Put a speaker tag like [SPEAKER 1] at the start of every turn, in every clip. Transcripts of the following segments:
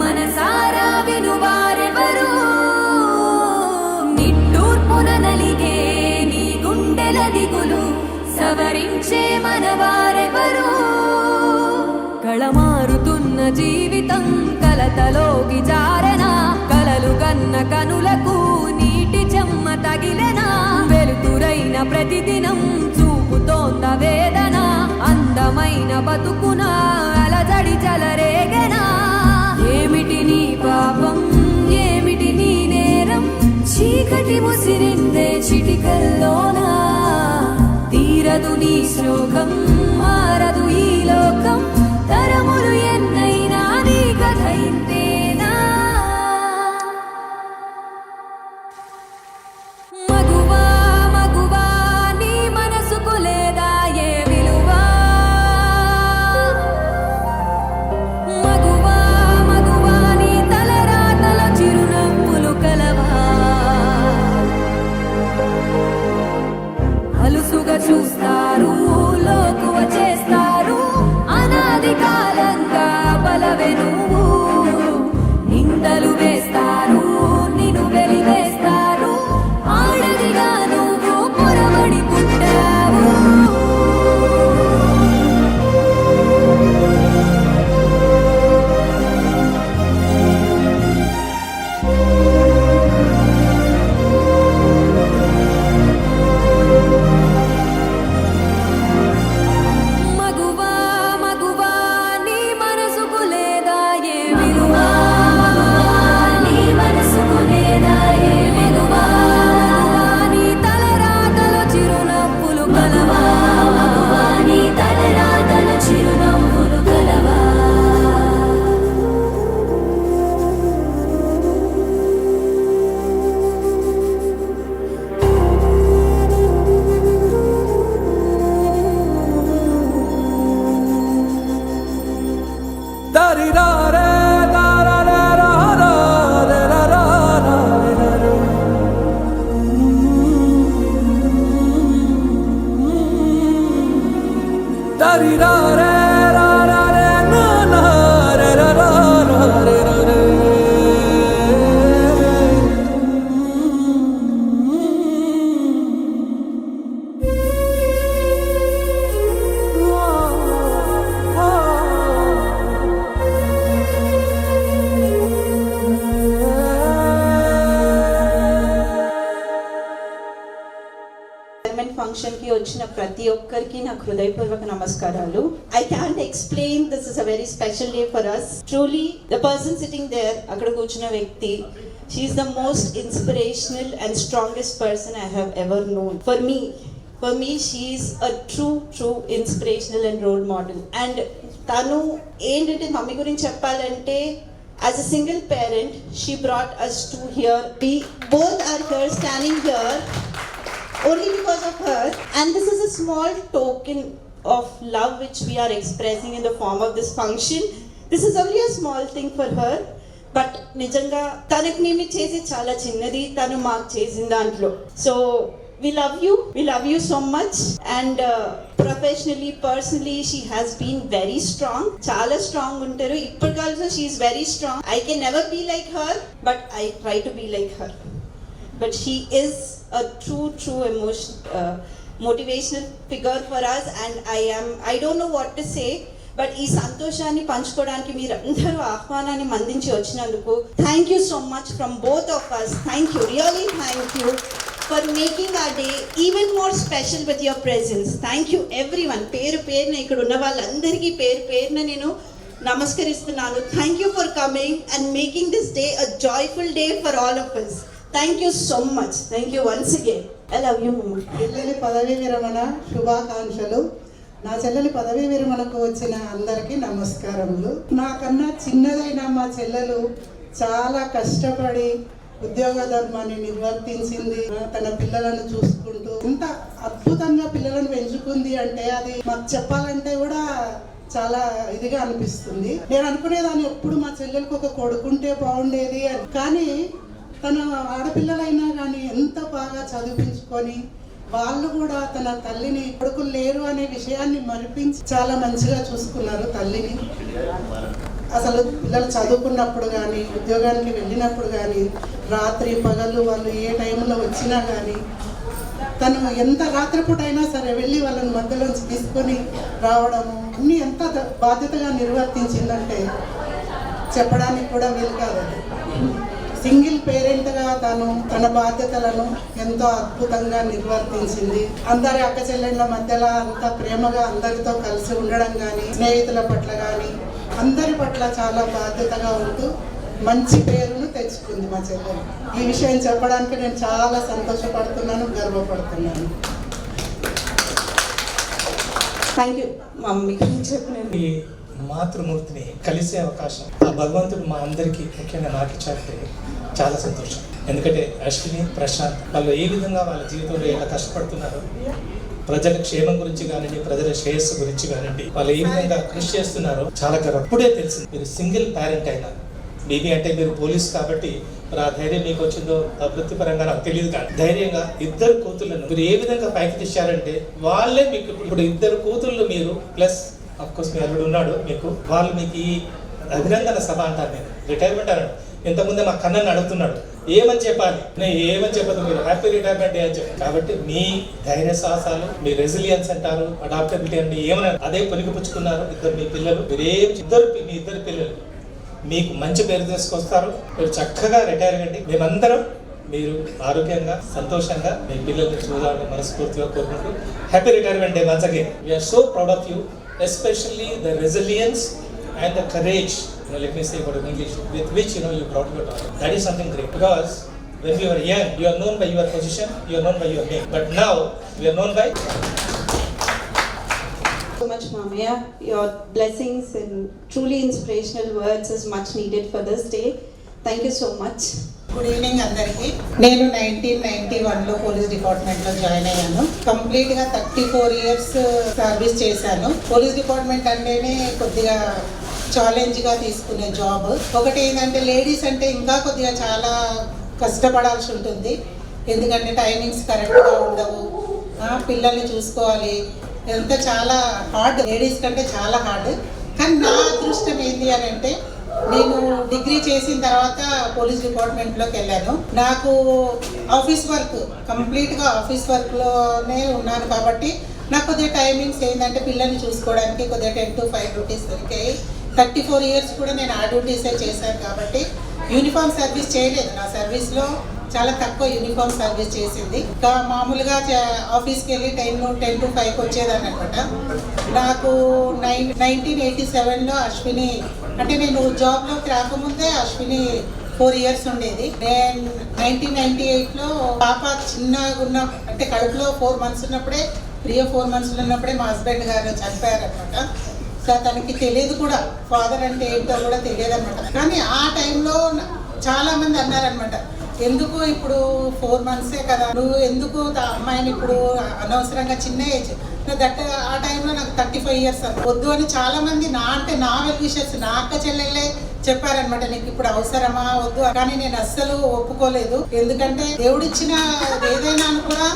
[SPEAKER 1] మనసారా వినువారెవరు, నిట్టూర్పున నలిగే నీ గుండెల దిగులు సవరించే మనవారెవరు. కళమారుతున్న జీవితం కలతలోకి జారనా, కలలు కన్న కనులకు నీటి చెమ్మ తగిలెనా, వెలుతురైన ప్రతిదినం చూపుతోంద వేదన, అందమైన బతుకున అలజడి చలరేగెనా. ఏమిటి నీ పాపం, ఏమిటి నీ నేరం, చీకటి ముసిరిందే చిటికల్లోనా, తీరదు నీ శోకం, మారదు ఈ లోకం, తరములు ఎన్నైనా నీ కథ ఇంతేనా. మగువా మగువా నీ మనసుకు లేదా ఏ విలువా, మగువా మగువా నీ తలరాతల చిరునవ్వులు కలవా, అలుసుగా చూస్తారు లోకువ చేస్తారు, అనాది కాలంగా బలవే నువ్వు, నిందలు వేస్తారు నిన్ను వెలివేస్తారు, ఆడదిగా నువ్వు పొరబడి పుట్టావు. మగువా మగువా నీ మనసుకు లేదా ఏ విలువా, నీ మనసుకు లేదా ఏ విలువా, నీ తలరాతల చిరునవ్వులు కలవా, నీ తలరాతల చిరునవ్వులు కలవా.
[SPEAKER 2] ఫంక్షన్ కి వచ్చిన ప్రతి ఒక్కరికి నా హృదయపూర్వక నమస్కారాలు. I can't explain, this is a very special day for us. Truly, the person sitting there, అక్కడ కూర్చున్న వ్యక్తి, she is the most inspirational and strongest person I have ever known. For me, she is a true inspirational and role model. And తను ఏంటంటే mummy గురించి చెప్పాలంటే, as a single parent, she brought us to here. We both are here, standing here only because of her, and this is a small token of love which we are expressing in the form of this function. This is only a small thing for her, but నిజంగా తనకు మేము చేసి చాలా చిన్నది, తను మాకు చేసిన దాంట్లో. So we love you so much, and professionally, personally, she has been very strong, చాలా strong ఉంటారు. ఇప్పుడు also she is very strong. I can never be like her, but I try to be like her. But she is a true motivational figure for us, and I don't know what to say, but ఈ సంతోషాన్ని పంచుకోవడానికి మీరు అందరూ ఆహ్వానాన్ని మందించి వచ్చినందుకు thank you so much from both of us. Thank you, really thank you for making our day even more special with your presence. Thank you everyone. పేరు పేరున ఇక్కడ ఉన్న వాళ్ళందరికీ పేరు పేరున నేను నమస్కరిస్తున్నాను. Thank you for coming and making this day a joyful day for all of us. Thank you so much. Thank you once again. I love you, Mama.
[SPEAKER 3] చెల్లెలి పదవీ విరమణ శుభాకాంక్షలు. నా చెల్లెలి పదవీ విరమణకు వచ్చిన అందరికీ నమస్కారములు. నాకన్నా చిన్నదైన మా చెల్లెలు చాలా కష్టపడి ఉద్యోగ ధర్మాన్ని నిర్వర్తించింది, తన పిల్లలను చూసుకుంటూ ఇంత అద్భుతంగా పిల్లలను పెంచుకుంది అంటే అది మాకు చెప్పాలంటే కూడా చాలా ఇదిగా అనిపిస్తుంది. నేను అనుకునేదాన్ని ఎప్పుడు మా చెల్లెలకు ఒక కొడుకుంటే బాగుండేది అని. కానీ తన ఆడపిల్లలైనా కానీ ఎంత బాగా చదివించుకొని వాళ్ళు కూడా తన తల్లిని కొడుకులు లేరు అనే విషయాన్ని మరిపించి చాలా మంచిగా చూసుకున్నారు తల్లిని. అసలు పిల్లలు చదువుకున్నప్పుడు కానీ ఉద్యోగానికి వెళ్ళినప్పుడు కానీ రాత్రి పగలు వాళ్ళు ఏ టైంలో వచ్చినా కానీ తను ఎంత రాత్రిపూట అయినా సరే వెళ్ళి వాళ్ళని మధ్యలోంచి తీసుకొని రావడము అన్నీ ఎంత బాధ్యతగా నిర్వర్తించిందంటే చెప్పడానికి కూడా వీలు కాదు. సింగిల్ పేరెంట్గా తన బాధ్యతలను ఎంతో అద్భుతంగా నిర్వర్తించింది. అందరి అక్క చెల్లెళ్ళ మధ్యలో అంత ప్రేమగా అందరితో కలిసి ఉండడం కానీ స్నేహితుల పట్ల కానీ అందరి పట్ల చాలా బాధ్యతగా ఉంటూ మంచి పేరును తెచ్చుకుంది మా చెల్లెలు. ఈ విషయం చెప్పడానికి నేను చాలా సంతోషపడుతున్నాను, గర్వపడుతున్నాను.
[SPEAKER 2] థ్యాంక్ యూ మమ్మీ చెప్పిన
[SPEAKER 4] ఈ మాతృమూర్తిని కలిసే అవకాశం ఆ భగవంతుడు మా అందరికీ ముఖ్యంగా నాకు ఇచ్చారంటే చాలా సంతోషం. ఎందుకంటే అశ్విని, ప్రశాంత్ వాళ్ళు ఏ విధంగా వాళ్ళ జీవితంలో ఎలా కష్టపడుతున్నారు, ప్రజల క్షేమం గురించి కానివ్వండి, ప్రజల శ్రేయస్సు గురించి కానివ్వండి, వాళ్ళు ఏ విధంగా కృషి చేస్తున్నారో చాలా గర్వం. అప్పుడే తెలిసింది మీరు సింగిల్ పేరెంట్ అయినా, మేబీ అంటే మీరు పోలీస్ కాబట్టి మరి ఆ ధైర్యం మీకు వచ్చిందో వృత్తిపరంగా నాకు తెలియదు. కానీ ధైర్యంగా ఇద్దరు కూతుళ్ళను మీరు ఏ విధంగా పైకి తెచ్చారంటే వాళ్ళే మీకు ఇప్పుడు ఇద్దరు కూతుళ్ళు మీరు ప్లస్ అఫ్కోర్స్ మీ అల్లుడు ఉన్నాడు మీకు, వాళ్ళు మీకు ఈ అభినందన సభ అంటారు. నేను రిటైర్మెంట్ అన్నాడు. ఇంతకుముందే మా కన్నని అడుగుతున్నాడు ఏమని చెప్పాలి, నేను ఏమని చెప్పదు మీరు హ్యాపీ రిటైర్మెంట్ డే అని చెప్పి. కాబట్టి మీ ధైర్య సాహసాలు, మీ రెసిలియన్స్ అంటారు, అడాప్టబిలిటీ అంటే ఏమన్నా అదే పొలిగిపుచ్చుకున్నారు. ఇద్దరు మీ పిల్లలు మీ ఇద్దరు పిల్లలు మీకు మంచి పేరు తీసుకొస్తారు. మీరు చక్కగా రిటైర్ అవ్వండి. మేమందరం మీరు ఆరోగ్యంగా సంతోషంగా మీ పిల్లల్ని చూడాలని మనస్ఫూర్తిగా కోరుకుంటూ happy retirement day once again. We're so proud of you, especially the resilience and the courage, let me say what in English, with which you brought your daughter. That is something great, because when we were young, you are known by your position, you are known by your name, but now we are known by
[SPEAKER 2] so much, Mamiya. Your blessings and truly inspirational words is much needed for this day. Thank you so much.
[SPEAKER 3] Good evening అందరికీ. నేను 1991లో police డిపార్ట్మెంట్లో join అయ్యాను. కంప్లీట్గా 34 years service చేశాను. Police department అంటేనే కొద్దిగా ఛాలెంజ్గా తీసుకునే జాబ్. ఒకటి ఏంటంటే లేడీస్ అంటే ఇంకా కొద్దిగా చాలా కష్టపడాల్సి ఉంటుంది. ఎందుకంటే టైమింగ్స్ కరెక్ట్గా ఉండవు, పిల్లల్ని చూసుకోవాలి, ఇదంతా చాలా హార్డ్. లేడీస్ కంటే చాలా హార్డ్. కానీ నా అదృష్టం ఏంటి అని అంటే నేను డిగ్రీ చేసిన తర్వాత పోలీస్ డిపార్ట్మెంట్లోకి వెళ్ళాను. నాకు ఆఫీస్ వర్క్ కంప్లీట్గా ఆఫీస్ వర్క్లోనే ఉన్నాను కాబట్టి నాకు కొద్దిగా టైమింగ్స్ ఏంటంటే పిల్లల్ని చూసుకోవడానికి కొద్దిగా 10 to 5 డ్యూటీస్ దొరికాయి. 34 years కూడా నేను ఆ డ్యూటీసే చేశాను కాబట్టి యూనిఫామ్ సర్వీస్ చేయలేదు. నా సర్వీస్లో చాలా తక్కువ యూనిఫామ్ సర్వీస్ చేసింది. ఇంకా మామూలుగా ఆఫీస్కి వెళ్ళి 10 to 5 వచ్చేదాన్ని అనమాట. నాకు 1987లో అశ్విని అంటే నేను జాబ్లోకి రాకముందే అశ్విని 4 years ఉండేది. నేను 1998లో పాప చిన్నగా ఉన్న అంటే కడుపులో 4 months ఉన్నప్పుడే, 3 or 4 months ఉన్నప్పుడే మా హస్బెండ్ గారు చనిపోయారనమాట. సో తనకి తెలియదు కూడా ఫాదర్ అంటే ఏంటో కూడా తెలియదు అనమాట. కానీ ఆ టైంలో చాలామంది అన్నారనమాట, ఎందుకు ఇప్పుడు 4 months కదా, నువ్వు ఎందుకు అమ్మాయిని ఇప్పుడు అనవసరంగా చిన్న ఏజ్ దట్. ఆ టైంలో నాకు 35 years వద్దు అని చాలా మంది నా వెల్ విషర్స్, నా అక్క చెల్లెళ్ళే చెప్పారనమాట, నీకు ఇప్పుడు అవసరమా వద్దు. కానీ నేను అస్సలు ఒప్పుకోలేదు. ఎందుకంటే దేవుడిచ్చిన ఏదైనా కూడా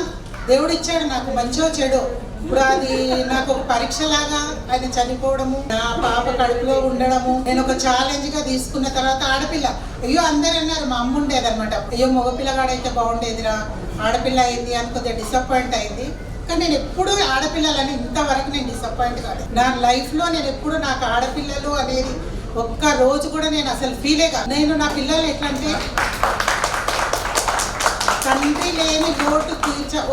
[SPEAKER 3] దేవుడిచ్చాడు నాకు, మంచో చెడో. ఇప్పుడు అది నాకు ఒక పరీక్ష లాగా ఆయన చనిపోవడము, నా పాప కడుపులో ఉండడము నేను ఒక ఛాలెంజ్ గా తీసుకున్న తర్వాత ఆడపిల్ల, అయ్యో అందరు అన్నారు, మా అమ్మ ఉండేదన్నమాట, అయ్యో మగపిల్లగాడైతే బాగుండేదిరా, ఆడపిల్ల అయింది అని కొద్దిగా డిసప్పాయింట్ అయింది. కానీ నేను ఎప్పుడు ఆడపిల్లలని ఇంతవరకు నేను డిసప్పాయింట్ కాదు. నా లైఫ్లో నేను ఎప్పుడు నాకు ఆడపిల్లలు అనేది ఒక్క రోజు కూడా నేను అసలు ఫీలే కాదు. నేను నా పిల్లలు ఎట్లంటే తండ్రి లేని లోటు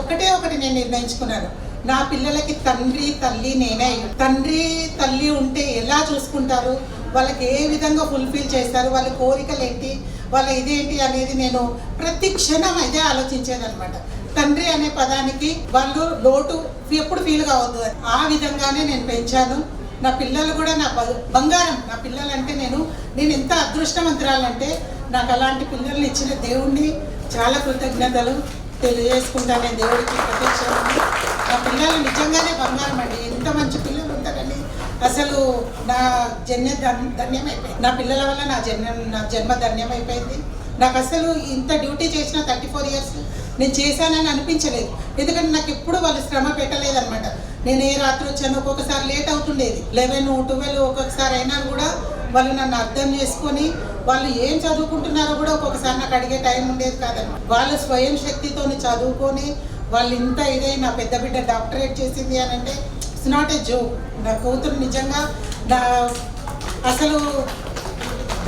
[SPEAKER 3] ఒకటి నేను నిర్ణయించుకున్నాను, నా పిల్లలకి తండ్రి తల్లి నేనే. తండ్రి తల్లి ఉంటే ఎలా చూసుకుంటారు, వాళ్ళకి ఏ విధంగా ఫుల్ఫిల్ చేస్తారు, వాళ్ళ కోరికలు ఏంటి, వాళ్ళ ఇదేంటి అనేది నేను ప్రతి క్షణం అయితే ఆలోచించేదనమాట. తండ్రి అనే పదానికి వాళ్ళు లోటు ఎప్పుడు ఫీల్ కావద్దు అని ఆ విధంగానే నేను పెంచాను. నా పిల్లలు కూడా నా బంగారం. నా పిల్లలంటే నేను ఎంత అదృష్టవంతురాలంటే నాకు అలాంటి పిల్లల్ని ఇచ్చిన దేవుణ్ణి చాలా కృతజ్ఞతలు తెలియజేసుకుంటాను నేను దేవుడికి ప్రత్యక్షంగా. నా పిల్లలు నిజంగానే బంగారం అండి. ఎంత మంచి పిల్లలు ఉంటారని అసలు నా ధన్యమైపోయింది. నా పిల్లల వల్ల నా జన్మ ధన్యమైపోయింది. నాకు అసలు ఇంత డ్యూటీ చేసిన 34 ఇయర్స్ నేను చేశానని అనిపించలేదు. ఎందుకంటే నాకు ఎప్పుడు వాళ్ళు శ్రమ పెట్టలేదన్నమాట. నేను ఏ రాత్రి వచ్చాను, ఒక్కొక్కసారి లేట్ అవుతుండేది, 11, 12 ఒక్కొక్కసారి అయినా కూడా వాళ్ళు నన్ను అర్థం చేసుకొని వాళ్ళు ఏం చదువుకుంటున్నారో కూడా ఒక్కొక్కసారి నాకు అడిగే టైం ఉండేది కాదన్నమాట. వాళ్ళు స్వయం శక్తితో చదువుకొని వాళ్ళు ఇంత ఇదే నా పెద్ద బిడ్డ డాక్టరేట్ చేసింది అని అంటే ఇట్స్ నాట్ ఏ జోక్. నా కూతురు నిజంగా అసలు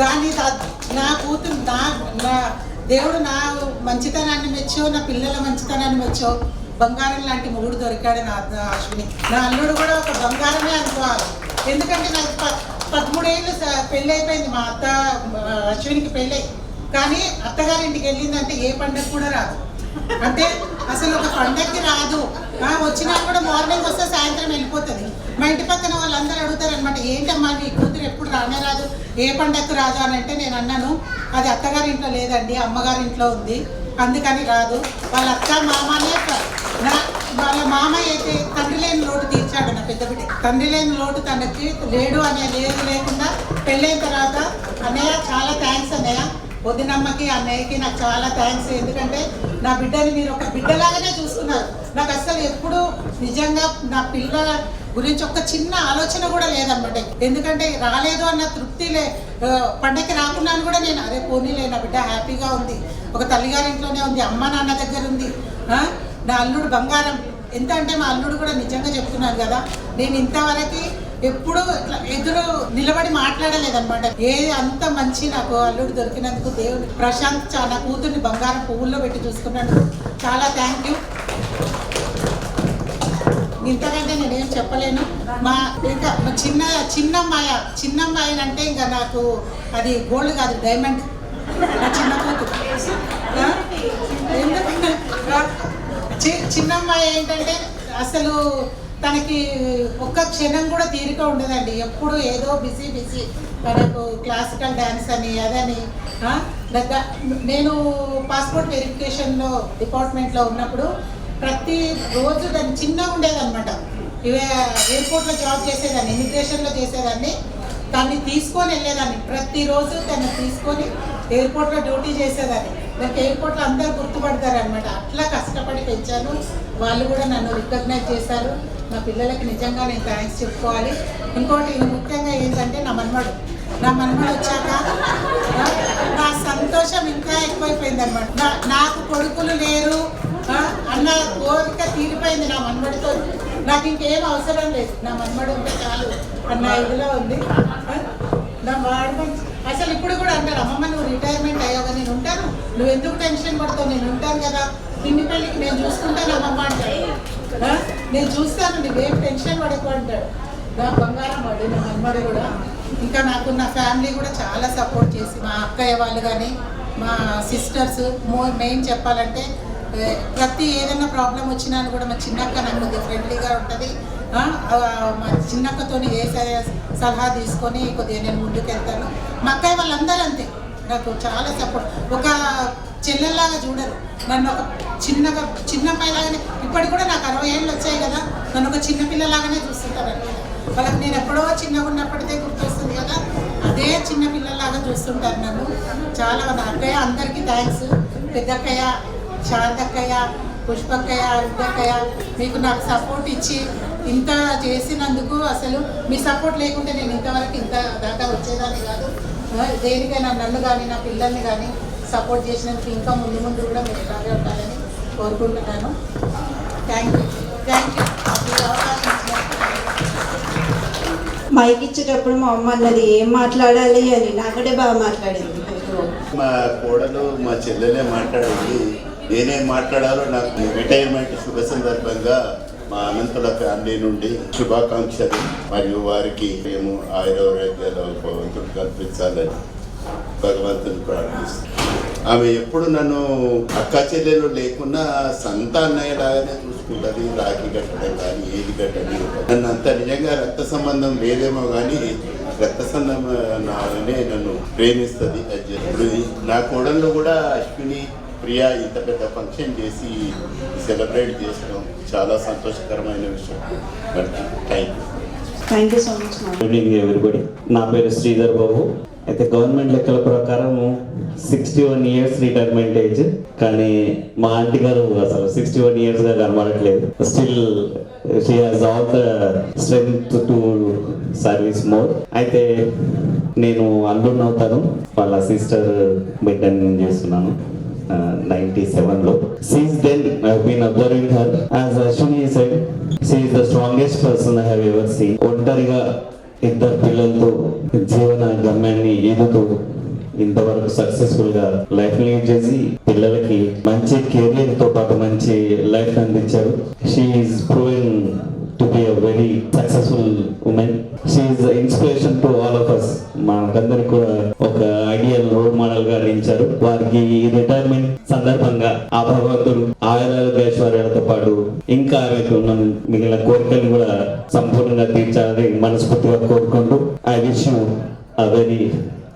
[SPEAKER 3] దాన్ని నా కూతురు నా దేవుడు నా మంచితనాన్ని మెచ్చో, నా పిల్లల మంచితనాన్ని మెచ్చో బంగారం లాంటి మొగుడు దొరికాడు నా అశ్విని. నా అల్లుడు కూడా ఒక బంగారమే అనుకోవాలి. ఎందుకంటే నాకు 13 ఏళ్ళు పెళ్ళి అయిపోయింది. మా అత్త అశ్వినికి పెళ్ళి, కానీ అత్తగారింటికి వెళ్ళిందంటే ఏ పండగ కూడా రాదు. అంటే అసలు ఒక పండగకి రాదు. వచ్చినా కూడా మార్నింగ్ వస్తే సాయంత్రం వెళ్ళిపోతుంది. మా ఇంటి పక్కన వాళ్ళందరూ అడుగుతారు అనమాట, ఏంటమ్మా నీ కూతురు ఎప్పుడు రానే రాదు, ఏ పండగకు రాదు అని అంటే నేను అన్నాను, అది అత్తగారింట్లో లేదండి, అమ్మగారింట్లో ఉంది, అందుకని రాదు. వాళ్ళ అత్త మామనే వాళ్ళ మామ అయితే తండ్రి లేని లోటు తీర్చాడు నా పెద్ద బిడ్డ. తండ్రి లేని లోటు తనకి లేడు అనే లేకుండా పెళ్ళైన తర్వాత అన్నయ్య చాలా థ్యాంక్స్ అన్నయ్య, వదినమ్మకి అన్నయ్యకి నాకు చాలా థ్యాంక్స్. ఎందుకంటే నా బిడ్డని మీరు ఒక బిడ్డలాగానే చూస్తున్నారు. నాకు అసలు ఎప్పుడు నిజంగా నా పిల్లల గురించి ఒక చిన్న ఆలోచన కూడా లేదన్నమాట. ఎందుకంటే రాలేదు అన్న తృప్తి పండగకి రాకున్నాను కూడా నేను అదే పోనీలే నా బిడ్డ హ్యాపీగా ఉంది, ఒక తల్లిగారింట్లోనే ఉంది, అమ్మ నాన్న దగ్గర ఉంది. నా అల్లుడు బంగారం. ఎంత అంటే మా అల్లుడు కూడా నిజంగా చెప్తున్నాను కదా, నేను ఇంతవరకు ఎప్పుడు ఎదురు నిలబడి మాట్లాడలేదన్నమాట. అంత మంచి నాకు అల్లుడు దొరికినందుకు దేవుడు ప్రశాంత్ నా కూతుర్ని బంగారం పువ్వుల్లో పెట్టి చూసుకున్నాను. చాలా థ్యాంక్ యూ. ఇంతకంటే నేనేం చెప్పలేను. ఇంకా చిన్నమ్మాయి అంటే ఇంకా నాకు అది గోల్డ్ కాదు, డైమండ్. నా చిన్న కూతురు చిన్నమ్మాయి ఏంటంటే అసలు తనకి ఒక్క క్షణం కూడా తీరిక ఉండదండి. ఎప్పుడు ఏదో బిజీ తనకు క్లాసికల్ డ్యాన్స్ అని అదని. నేను పాస్పోర్ట్ వెరిఫికేషన్లో డిపార్ట్మెంట్లో ఉన్నప్పుడు ప్రతి రోజు దాన్ని చిన్నగా ఉండేదన్నమాట. ఎయిర్పోర్ట్లో జాబ్ చేసేదాన్ని, ఇమిగ్రేషన్లో చేసేదాన్ని. దాన్ని తీసుకొని వెళ్ళేదాన్ని, ప్రతిరోజు దాన్ని తీసుకొని ఎయిర్పోర్ట్లో డ్యూటీ చేసేదాన్ని. నాకు ఎయిర్పోర్ట్లో అందరూ గుర్తుపడతారనమాట. అట్లా కష్టపడి పెంచాను. వాళ్ళు కూడా నన్ను రికగ్నైజ్ చేశారు. నా పిల్లలకి నిజంగా నేను థ్యాంక్స్ చెప్పుకోవాలి. ఇంకోటి ముఖ్యంగా ఏంటంటే నా మనమడు వచ్చాక నా సంతోషం ఇంకా ఎక్కువైపోయింది అనమాట. నాకు కొడుకులు లేరు అన్న కోరిక తీరిపోయింది నా మనమడితో. నాకు ఇంకేం అవసరం లేదు, నా మనమడు ఉంటే చాలు అన్న ఇదిలో ఉంది. నా వాడు అసలు ఇప్పుడు కూడా అంటారు, అమ్మమ్మ నువ్వు రిటైర్మెంట్ అయ్యావు, నేను ఉంటాను, నువ్వు ఎందుకు టెన్షన్ పడతావు, నేను ఉంటాను కదా, పిన్ని పెళ్ళికి నేను చూసుకుంటాను అమ్మమ్మ అంటాడు. నేను చూస్తాను, నువ్వేం టెన్షన్ పడకు అంటాడు. నా బంగారం వాడు నా అమ్మడు కూడా. ఇంకా నాకు నా ఫ్యామిలీ కూడా చాలా సపోర్ట్ చేసి, మా అక్కయ్య వాళ్ళు కానీ మా సిస్టర్స్, మెయిన్ చెప్పాలంటే ప్రతి ఏదైనా ప్రాబ్లం వచ్చినా కూడా మా చిన్నక్క నాకు కొద్దిగా ఫ్రెండ్లీగా ఉంటుంది. మా చిన్నక్కతో ఏ సలహా తీసుకొని కొద్దిగా నేను ముందుకు వెళ్తాను. మా అక్కయ్య వాళ్ళందరూ అంతే, నాకు చాలా సపోర్ట్. ఒక చెల్లెల్లాగా చూడరు నన్ను, ఒక చిన్న అమ్మాయిలాగానే. ఇప్పటికి కూడా నాకు 60 ఏళ్ళు వచ్చాయి కదా, నన్ను ఒక చిన్న పిల్లలాగానే చూస్తుంటారు అనమాట. వాళ్ళకి నేను ఎప్పుడో చిన్నగా ఉన్నప్పటికే గుర్తొస్తుంది కదా, అదే చిన్న పిల్లలాగా చూస్తుంటారు నన్ను. చాలా మంది అక్కయ్య అందరికీ థ్యాంక్స్. పెద్దక్కయ్య, శారదక్కయ్య, పుష్పక్కయ్య, రుద్దక్కయ్య, మీకు నాకు సపోర్ట్ ఇచ్చి ఇంత చేసినందుకు, అసలు మీ సపోర్ట్ లేకుంటే నేను ఇంతవరకు ఇంత దాకా వచ్చేదాన్ని కాదు. దేనికైనా నన్ను కానీ నా పిల్లల్ని కానీ సపోర్ట్ చేసినందుకు ఇంకా ముందు కూడా మీరు ఇలాగే ఉండాలని కోరుకుంటున్నాను. Thank you.
[SPEAKER 2] మైక్ ఇచ్చేటప్పుడు మా అమ్మ అన్నది ఏం మాట్లాడాలి అని, నాకంటే బాగా మాట్లాడింది.
[SPEAKER 5] మా కోడలు మా చెల్లెలే మాట్లాడింది, నేనేం మాట్లాడాలో నాకు రిటైర్మెంట్ శుభ సందర్భంగా మా అనంతుల ఫ్యామిలీ నుండి శుభాకాంక్షలు, మరియు వారికి మేము ఆయురారోగ్యాలు భగవంతుడు కల్పించాలని భగవంతుని ప్రార్థిస్తాం. ఆమె ఎప్పుడు నన్ను అక్క చెల్లెలు లేకున్నా సంత అన్నయ్యలాగానే చూసుకుంటుంది. రాఖీ కట్టడం కానీ ఏది కట్టడం, నన్ను అంత నిజంగా రక్త సంబంధం లేదేమో కానీ రక్తసంబంధమే నన్ను ప్రేమిస్తుంది. ఇప్పుడు నా కోడళ్ళు కూడా అశ్విని ప్రియా ఇంత పెద్ద ఫంక్షన్ చేసి సెలబ్రేట్ చేసడం చాలా సంతోషకరమైన విషయం.
[SPEAKER 2] థ్యాంక్ యూ సో మచ్ మా.
[SPEAKER 6] Good evening everybody. నా పేరు శ్రీధర్ బాబు. అయితే గవర్నమెంట్ లెక్కల ప్రకారం 61 ఇయర్స్ రిటైర్మెంట్ ఏజ్, కానీ మా ఆంటీ గారు అసలు 61 ఇయర్స్గా కనబడట్లేదు. Still she has all the strength to service more. అయితే నేను అల్లుడిని అవుతాను, వాళ్ళ సిస్టర్ బిడ్డని చేస్తున్నాను 97లో. Since then I've been observing her. As Ashwini said, she is the strongest person I have ever seen. ఒంటరిగా ఇద్దరు పిల్లలతో జీవన గమ్యాన్ని ఈదుతూ ఇంతవరకు సక్సెస్ఫుల్ గా లైఫ్ లీడ్ చేసి పిల్లలకి మంచి కెరీర్ తో పాటు మంచి లైఫ్ అందించారు. She is proving to be a very successful woman. She is inspiration to all of us. మనకందరికి కూడా ఒక ఐడియల్ రోల్ మోడల్ గా నిలిచారు. వారికి రిటైర్మెంట్ సందర్భంగా ఆ భగవంతుడు ఆయురారోగ్యైశ్వర్యాలతో పాటు ఇంకా ఆమెకు ఉన్న మిగిలిన కోరికలు కూడా సంపూర్ణంగా తీర్చాలని మనస్ఫూర్తిగా కోరుకుంటూ I wish you a very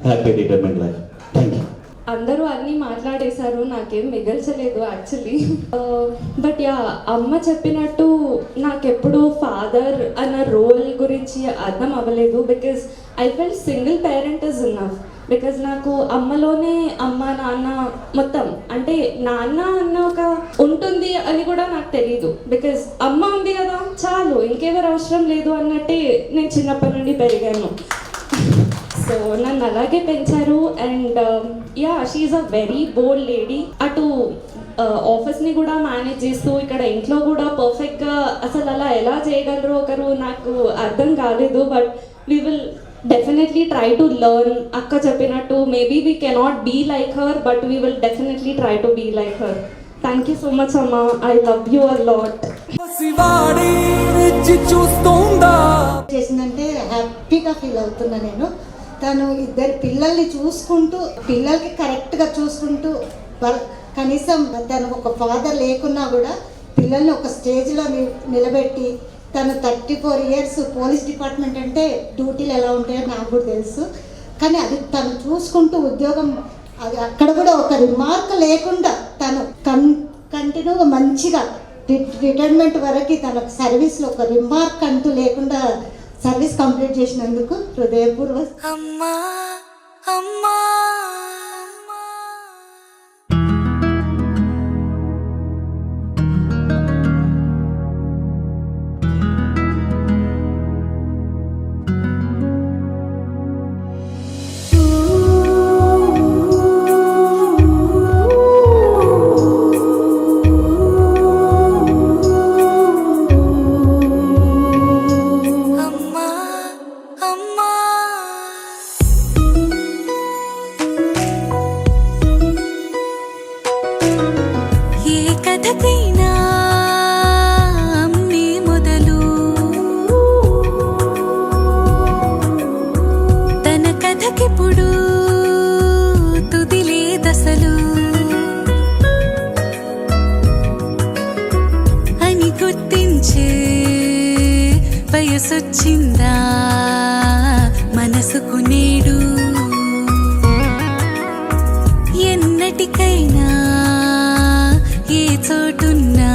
[SPEAKER 6] happy retirement life. Thank you.
[SPEAKER 7] అందరూ అన్నీ మాట్లాడేశారు, నాకేం మిగల్చలేదు యాక్చువల్లీ. బట్ యా, అమ్మ చెప్పినట్టు నాకెప్పుడు ఫాదర్ అన్న రోల్ గురించి అర్థం అవ్వలేదు. Because I fell single parent is enough. Because నాకు అమ్మలోనే అమ్మ నాన్న మొత్తం, అంటే నాన్న అన్న ఒక ఉంటుంది అని కూడా నాకు తెలీదు. బికాజ్ అమ్మ ఉంది కదా చాలు, ఇంకెవరు అవసరం లేదు అన్నట్టే నేను చిన్నప్పటి నుండి పెరిగాను. సో నన్ను అలాగే పెంచారు. And yeah, she's a very bold lady. అటు ఆఫీస్ని కూడా మేనేజ్ చేస్తూ ఇక్కడ ఇంట్లో కూడా పర్ఫెక్ట్గా అసలు అలా ఎలా చేయగలరు ఒకరు నాకు అర్థం కాలేదు. But we will definitely try to learn. అక్క చెప్పినట్టు maybe we cannot be like her, but we will definitely try to be like her. Thank you so much అమ్మ. I love you a lot.
[SPEAKER 8] చేసిందంటే హ్యాపీగా feel అవుతున్నా నేను. తను ఇద్దరు పిల్లల్ని చూసుకుంటూ, పిల్లలకి కరెక్ట్గా చూసుకుంటూ, కనీసం తను ఒక ఫాదర్ లేకున్నా కూడా పిల్లల్ని ఒక స్టేజ్లో నిలబెట్టి, తను 34 ఇయర్స్ పోలీస్ డిపార్ట్మెంట్ అంటే డ్యూటీలు ఎలా ఉంటాయో నాకు కూడా తెలుసు. కానీ అది తను చూసుకుంటూ ఉద్యోగం, అది అక్కడ కూడా ఒక రిమార్క్ లేకుండా తను కంటిన్యూగా మంచిగా రిటైర్మెంట్ వరకు తన సర్వీస్లో ఒక రిమార్క్ అంటూ లేకుండా సర్వీస్ కంప్లీట్ చేసినందుకు హృదయపూర్వక
[SPEAKER 1] అమ్మా అమ్మా. కథకిప్పుడు తుదిలే దశలు అని గుర్తించే వయసొచ్చిందా మనసుకు నేడు. ఎన్నటికైనా ఏ చోటున్నా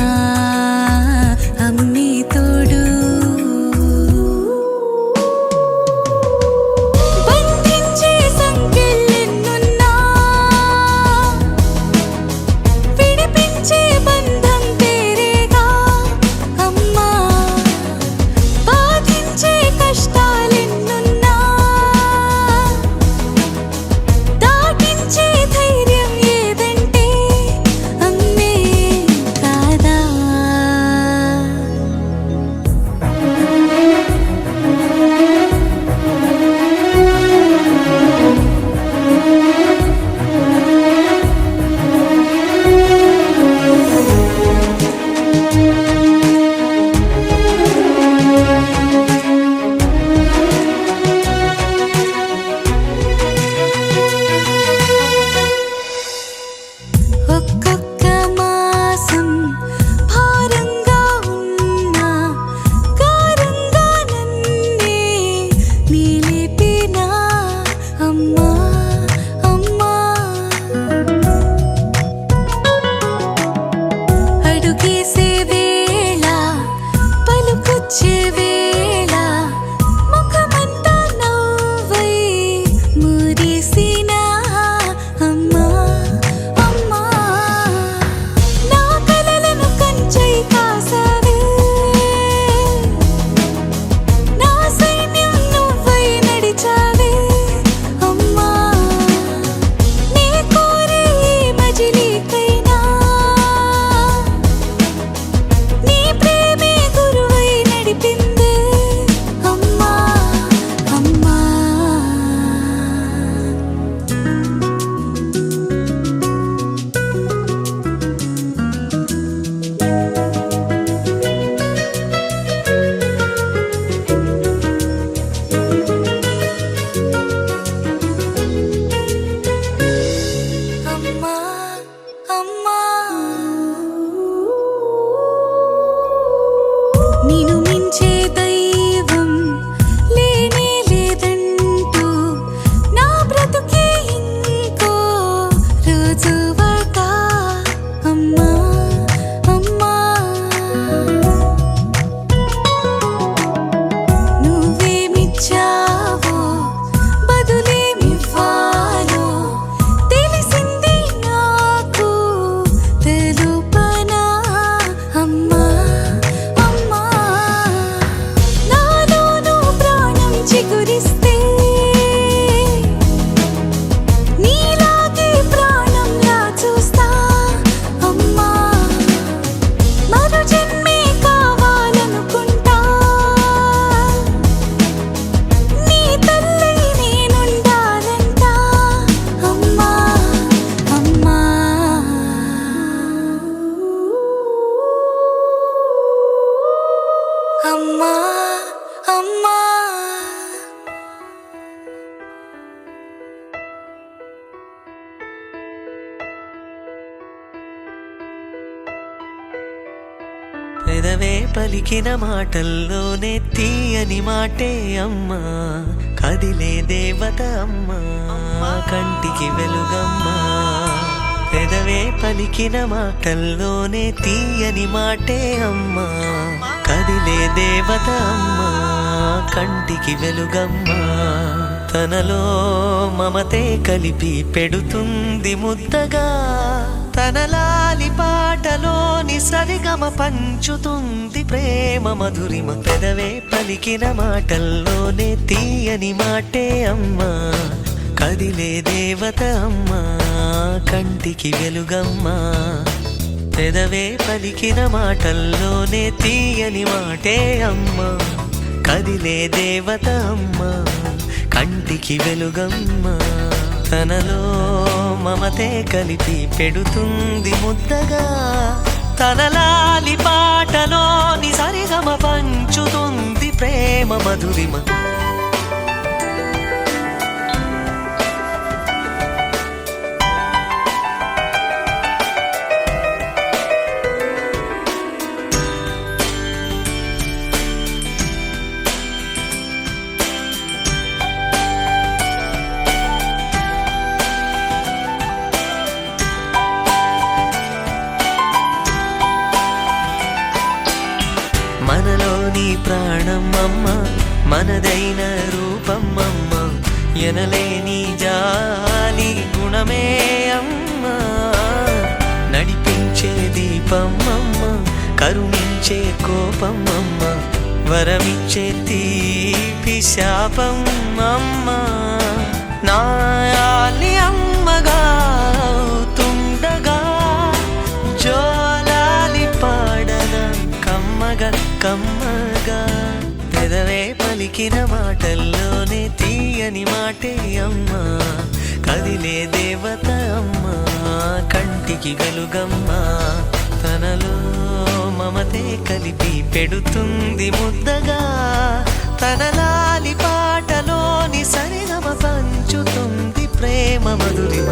[SPEAKER 9] పెదవే పలికిన మాటల్లోనే తీయని మాటే అమ్మా, కదిలే దేవత అమ్మా, కంటికి వెలుగమ్మా. పెదవే పలికిన మాటల్లోనే తీయని మాటే అమ్మా, కదిలే దేవత అమ్మా, కంటికి వెలుగమ్మా. తనలో మమతే కలిపి పెడుతుంది ముద్దగా, తన లాలి పాటలోని సరిగమ పంచుతుంది ప్రేమ మధురిమ. పెదవే పలికిన మాటల్లోనే తీయని మాటే అమ్మా, కదిలే దేవత అమ్మా, కంటికి వెలుగమ్మా. పెదవే పలికిన మాటల్లోనే తీయని మాటే అమ్మా, కదిలే దేవత అమ్మా, కంటికి వెలుగమ్మా. తనలో మమతే కలిపి పెడుతుంది ముద్దగా, తన లాలి పాటలోని సరిగమ పంచుతుంది ప్రేమ మధురిమ. మనలోని ప్రాణం అమ్మ, మనదైన రూపం అమ్మ, ఎనలేని జాలి గుణమే అమ్మ. నడిపించే దీపం అమ్మ, కరుణించే కోపం అమ్మ, వరమిచ్చే తీపి శాపం అమ్మ. నాయాలి అమ్మగా తుండగా, జోలాలి పాడన కమ్మగా కమ్మగా. పెదవే పలికిన మాటల్లోనే తీయని మాటే అమ్మా, కదిలే దేవత అమ్మా, కంటికి వెలుగమ్మా. తనలో మమతే కలిపి పెడుతుంది ముద్దగా, తన లాలి పాటలోని సరిగమ పంచుతుంది ప్రేమ మధురిమ.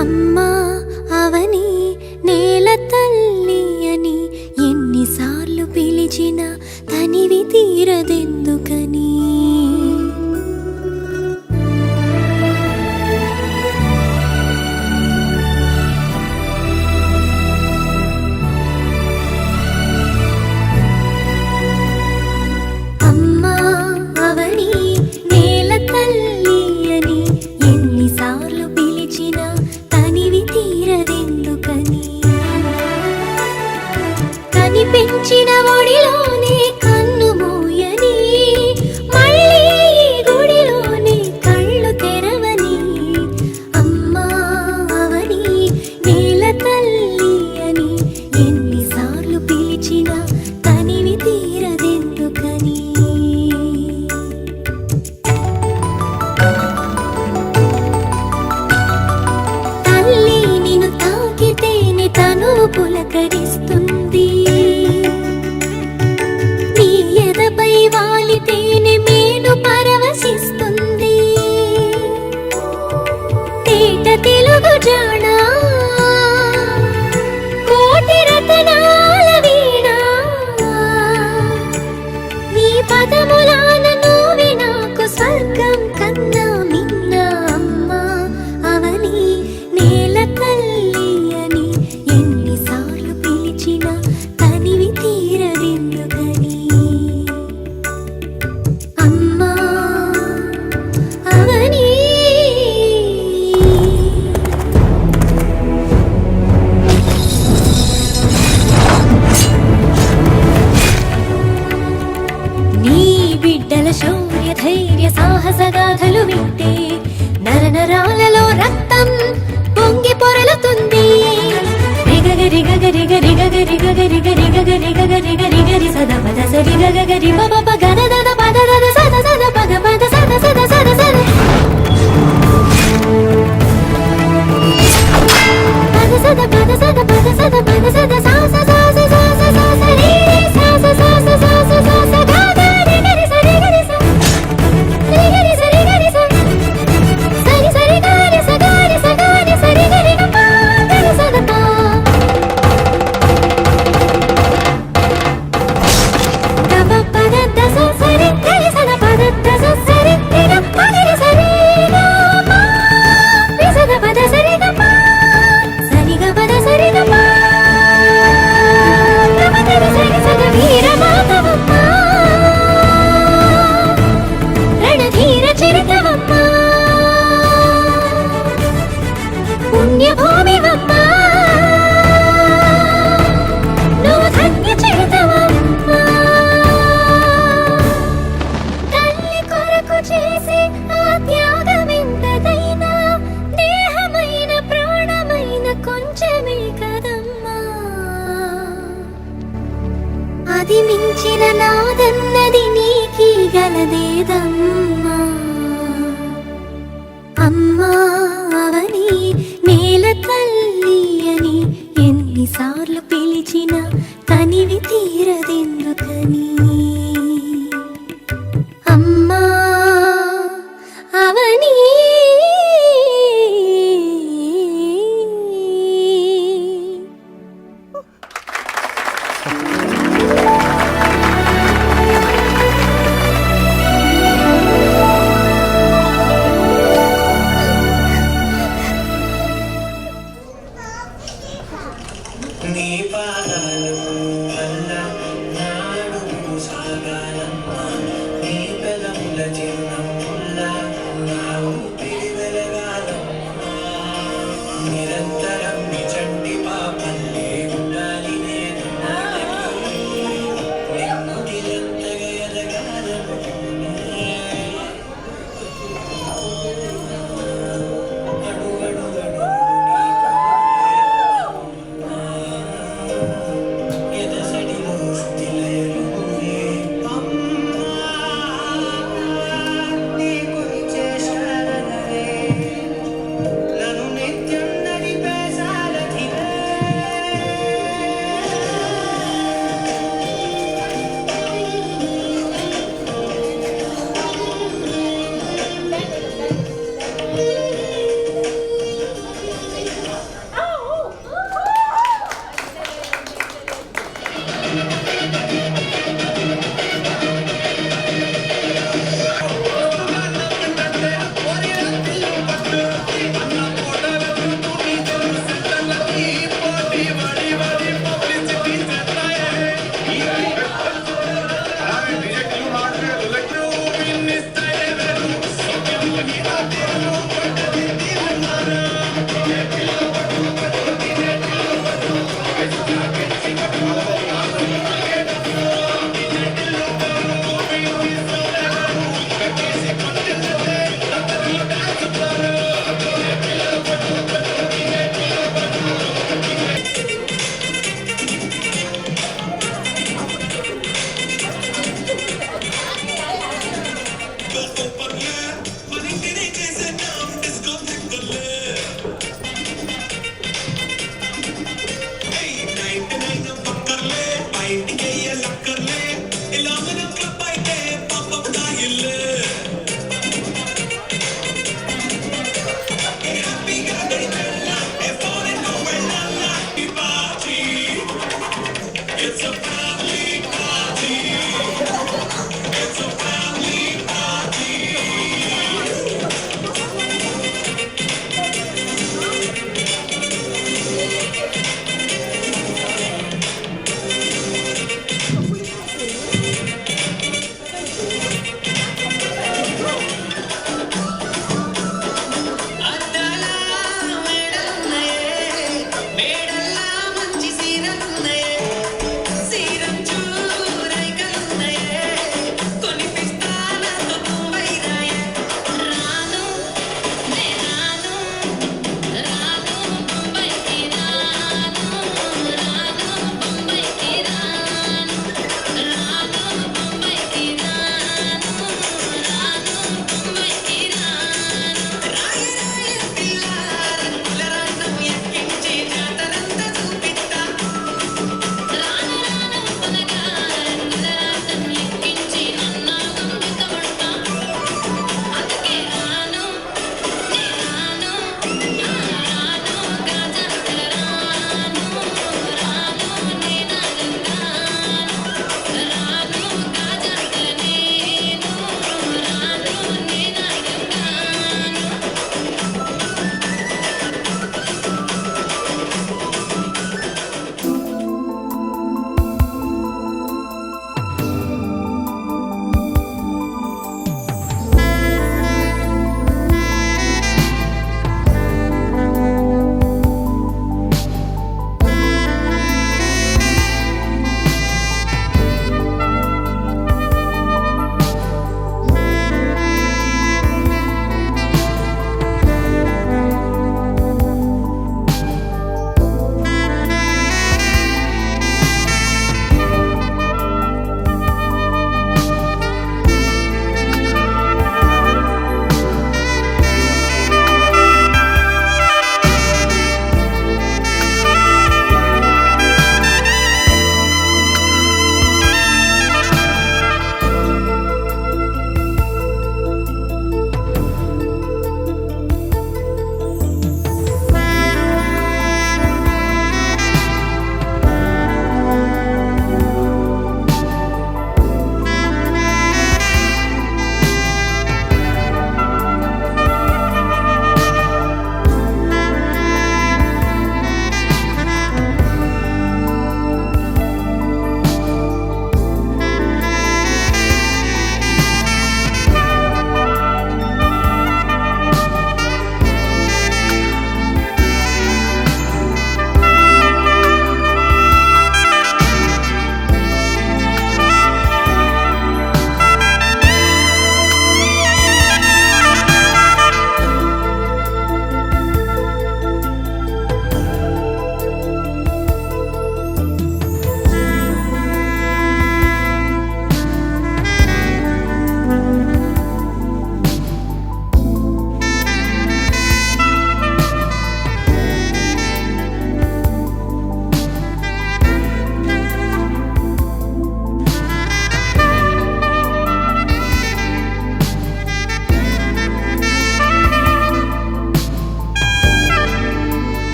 [SPEAKER 10] అమ్మా అవని నేల తల్లి అని ఎన్నిసార్లు పిలిచినా తనివి తీరదెందుకని. అమ్మా అవని నేల తల్లి అని ఎన్నిసార్లు పిలిచినా తనివి తీరదెందుకని. కనిపించిన ఒడిలోనే కన్ను పిలిచిన తనివి తీరదెందుకని తల్లి నిన్ను తాకితేనే తను పులకరిస్తుంది నీ ఎదపై వాలితేనే మేను పరవశిస్తుంది తేట తెలుగు జానా కోటి రతనాల వీణ నీ పదములాన నువ్వే నాకు స్వర్గం కన్నా మిన్న అమ్మా అవని నేల తల్లి అని ఎన్నిసార్లు పిలిచినా తనివి తీరదెందుకని అమ్మా అవని నీ బిడ్డల శౌర్య ధైర్య సాహస గాథలు వింటే నరనరాలలో రక్తం పొంగి పొరలుతుంది రిగగరి గగరి గరి గగరి గగరి గరి గగరి గగరి గరి గరి సద పద సరి గగరి పద పగ దద పద దద సద సద పగ పద సద సద సద సద పద సద పద సద పద సద పద సద సా సా సా సా సా సా సా రి సా సా సా సా సా సా సా సా గా గా రి గరి సరి గరి సా రి గరి సరి గరి సా సరి సరి గరి స గరి స గరి సరి గరి గ పా గరి స ద పా గ ప పద ద స సరి గరి స ద పద ద స సరి రి గ ప గరి సరి గ పా రి స ద పద సరి గ పా సరి గ పద సరి గ పా గ ప గరి సరి స ద వీర మాతవమ్మ రణధీర చరితవమ్మ పుణ్యభూమివమ్మ నువ్వు ధన్య చరితవమ్మ తల్లి కొరకు చేసే ఆ త్యాగమెంతదైనా దేహమైన ప్రాణమైన కొంచెమే కదమ్మా అది మించిన నాదన్నది నీకీ గలదేదమ్మా అమ్మా అవని నేల తల్లి అని ఎన్నిసార్లు పిలిచినా తనివి తీరదెందుకని అమ్మా అవని
[SPEAKER 9] నీ పాదాలు వల్ల
[SPEAKER 11] చెయ్యలక్కర్లే ఇలా మనకు